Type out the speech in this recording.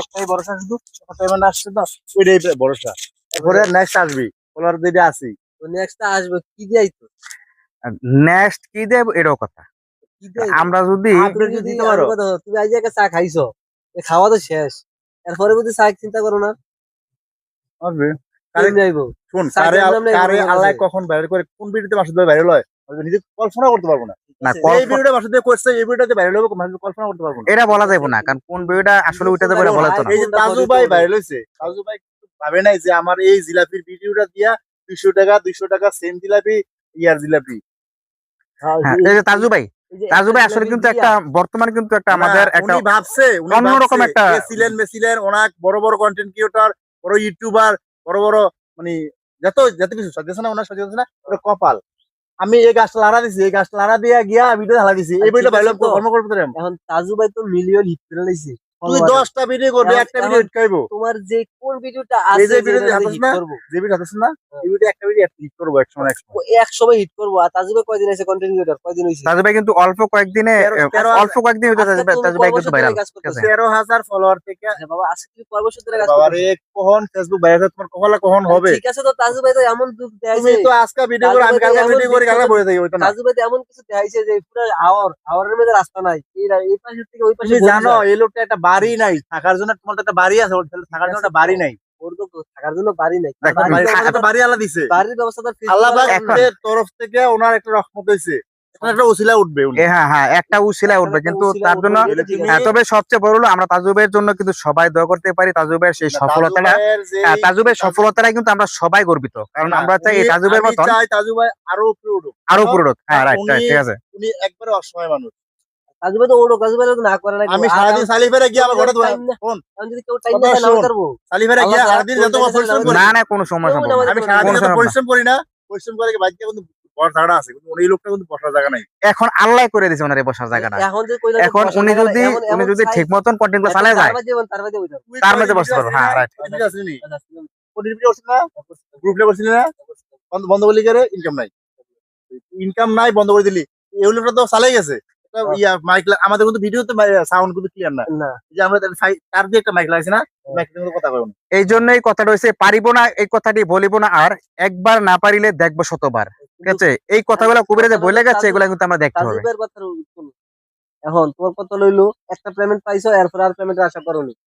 একটাই ভরসা, শুধু পেমেন্ট আসছে তো ওইটাই ভরসা। এরপরে নেক্সট আসবি বলার যদি আসি, তো নেক্সট আসবে কি দেয় তো, নেক্সট কি দেব এটাও কথা। কি দেয় আমরা যদি তুমি যদি আমি কথা বলো, তুমি আজ একটা চা খাইছো, খাওয়া তো শেষ, এরপরে যদি চা চিন্তা করো না আসবে। কেমনে আইবো? শুন, চা কারে কেমনে আমনে কারে এগুলো আল্লাহ আছে? কখন বাইরে করে, কোন ভিডিওতে বাসা দিয়ে বাইরে হয় নিজে কল্পনা করতে পারবো না। না এই ভিডিওটা বাসা দিয়ে করছে, এই ভিডিওতে বাইরে হবে কল্পনা করতে পারবো না। এটা বলা যাবে না, কারণ কোন ভিডিওটা আসলে ওইটাতে বলে বলা তো না। এই যে তাজু ভাই বাইরে হইছে, তাজু ভাই কিন্তু ভাবে নাই যে আমার এই জিলাপির ভিডিওটা দিয়া 200 টাকা সেম জিলাপি, ইয়ার জিলাপি। হ্যাঁ, এই যে তাজু ভাই আসলে কিন্তু একটা বর্তমানে কিন্তু একটা আমাদের একটা উনি ভাবছে, অন্যরকম একটা মেসিলেন অনেক বড় বড় কন্টেন্ট ক্রিয়েটর, বড় ইউটিউবার, বড় বড় মানে যত কিছু সাজেশন না, ওনার সাজেশন না, ওটা কপাল। আমি এই গাছটা লাড়া দিছি, এই গাছটা লাড়া দিয়া গিয়া ভিডিও ঢালা দিছি, এই ভিডিও বাইরে কর্ম করতে পারে। এখন তাজু ভাই তো মিলিয়ন হিট করে লাইছে, তুই 10টা ভিডিও করবে, একটা ভিডিও হিট খাইবো। তোমার যে কোন ভিডিওটা এই আছে যে ভিডিও যেটা হাতাস হিট না, করব, যে ভিডিও হাতাস না, এই ভিডিও একটা ভিডিও হিট করবো এক সময় এক সময় হিট করব। আর তাজু ভাই কয়দিন আছে কন্টেন্ট ক্রিয়েটর, কয়দিন হইছে? তাজু ভাই কিন্তু অল্প কয়েকদিন তাজু ভাই কিন্তু ভাইরাল। 13,000 ফলোয়ার থেকে। বাবা আজকে তুমি কয় বছর ধরে কাজ বাবা করতেছো? রে, কখন ফেসবুক বাইরে তোমার কখন হবে? ঠিক আছে, তো তাজু ভাই তো এমন দুঃখ তুমি দেখাইছে, তো আজকে ভিডিও করে, আমি কালকে ভিডিও করি, কালকে বলে দেই, ওইটা না। তাজু ভাই তো এমন কিছু দেখাইছে যে পুরো আওয়ারের মধ্যে রাস্তা নাই, এই পাশ থেকে ওই পাশে তুমি জানো এই লোকটা একটা বাড়ি নাই থাকার জন্য, তোমার তো একটা বাড়ি আছে, ওর থাকার জন্য একটা বাড়ি নাই। ওর তো থাকার জন্য বাড়ি নাই, বাড়ি আল্লাহ দিছে, বাড়ির ব্যবস্থা তার আল্লাহ পাকের তরফ থেকে ওনার একটা রহমত হয়েছে, এখন একটা ওসিলা উঠবে উনি। হ্যাঁ, একটা উসিলা উঠবে, কিন্তু তার জন্য তবে সবচেয়ে বড় হলো আমরা তাজু ভাইয়ের জন্য কিন্তু সবাই দোয়া করতে পারি। তাজু ভাইয়ের সেই সফলতাটা, তাজু ভাইয়ের সফলতাটাই কিন্তু আমরা সবাই গর্বিত, কারণ আমরা চাই এই তাজু ভাইয়ের মতন তাজু ভাই আরো উপরে উঠুক, আরো উপরে উঠুক। হ্যাঁ, রাইট, ঠিক আছে। উনি একবারে অসহায় মানুষ। তাজু ভাই তো ওড়ো, তাজু ভাই তো না করে না। আমি সারাদিন সালিফেরে গিয়ে আমার ঘরে ফোন, আমি যদি কেউ টাইম না না করব, সালিফেরে গিয়ে সারাদিন যত পরিশ্রম করি, না কোনো সমস্যা হবে না। আমি সারাদিন যত পরিশ্রম করি না, পরিশ্রম করে বাইরে কিন্তু বড় জায়গা আছে, কিন্তু ওই লোকটা কিন্তু বসার জায়গা নাই। এখন আল্লাহ করে দিয়েছে ওনার এই বসার জায়গাটা। এখন উনি যদি ঠিক মতন কন্টেন্ট গুলো চালিয়ে যায়, তার মধ্যে বসতে পারবো। হ্যাঁ, রাইট। গ্রুপ লেভেল ছিল না, বন্ধ করলি করে ইনকাম নাই, বন্ধ করে দিলি, এই লোকটা তো চালাই গেছে। মাইক আমাদের কিন্তু ভিডিওতে সাউন্ড কিন্তু ক্লিয়ার না, যে আমরা তার দিয়ে একটা মাইক লাগছে না, মাইকের মধ্যে কথা বলবো। এই জন্যই কথাটা হয়েছে, পারিব না এই কথাটি বলিব না, আর একবার না পারিলে দেখবো শতবার। ঠিক আছে, এই কথাগুলো কবিরা যে বলে গেছে, এগুলা কিন্তু আমরা দেখতে হবে। এখন তোমার কত লইলো, একটা পেমেন্ট পাইছো, এরপর আর পেমেন্টের আশা করোনি।